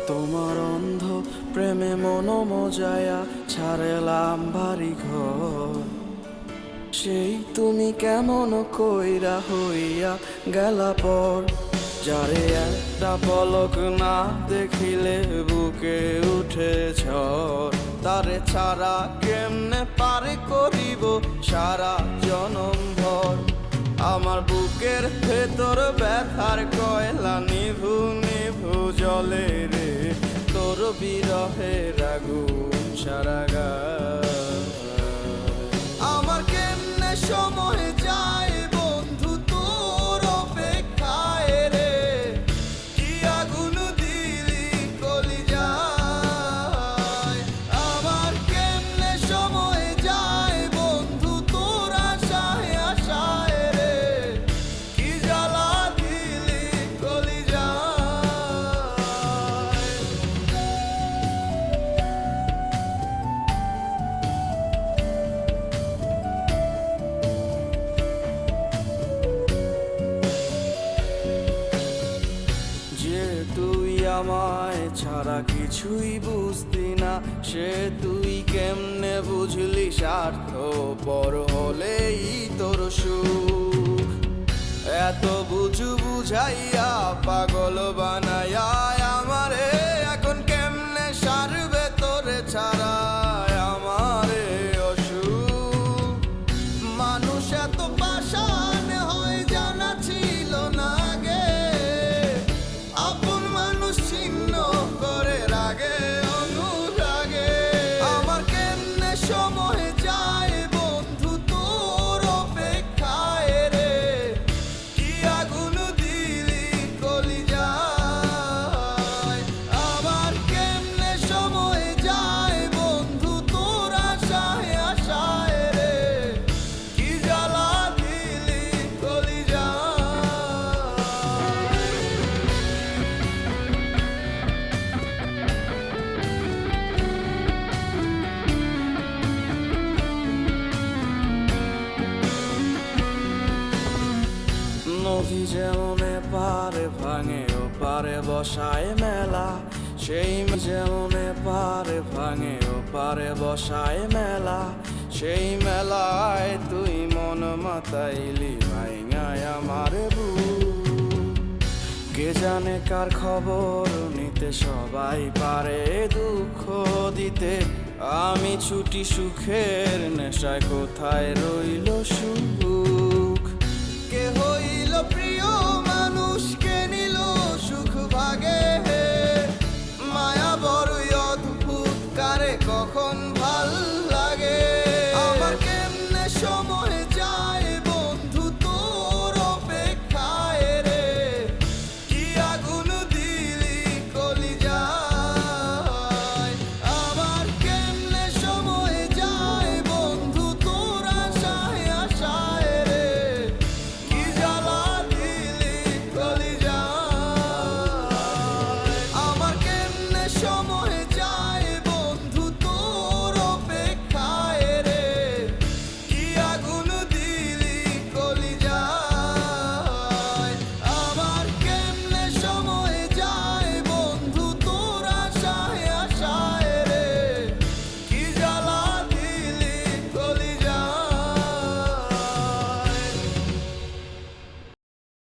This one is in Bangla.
তোমার অন্ধ প্রেমে মন মজায়া ছাড়লাম বাড়ি ঘর। সেই তুমি কেমন কইরা হইয়া গেলা পর, যারে একটা পলক না দেখিলে বুকে উঠে ঝড়। তারে ছাড়া কেমনে পারে করিব সারা জনম ভর। আমার বুকের ভেতর ব্যথার কয়লা নিভু নিভু জলে রে, তোর বিরহের আগুন সারা গায়। আমার কেমনে সময় যায় বন্ধু তোর অপেক্ষায় রে, কি আগুন দিলি কলিজায়। আমার কেমনে সময় যায় বন্ধু তোর আশায় আশায় রে, কি জ্বালা দিলি কলিজায়। যে তুই আমায় ছাড়া কিছুই বুঝতি না, সে তুই কেমনে বুঝলি স্বার্থ পর হলেই তোর সুখ। এত বুঝু বুঝাইয়া পাগল বানাইয়া আমারে, এখন কেমনে সারবে তোরে ছাড়া আমারে অসুখ। মানুষ এত পাষাণ হয় জানা ছিল না গে, আপন মানুষ ছিন্ন করে রাগে অনুরাগে। আমার কেমনে সময় যায় বন্ধু তোর অপেক্ষায় রে, কি আগুন দিলি কলিজায়। আমার কেমনে সময় যায় বন্ধু তোর আশায় আশায় রে, কি জ্বালা দিলি কলিজায়। নদী যেমন পারে ভাঙে ও পারে বসায় মেলা, সেই যেমন পারে ভাঙে ও পারে বসায় মেলা। সেই মেলায় তুই মন মাতাইলি ভাইঙায় আমার বুক। কে জানে কার খবর নিতে সবাই পারে দুঃখ দিতে, আমি ছুটি সুখের নেশায় কোথায় রইল সুখ।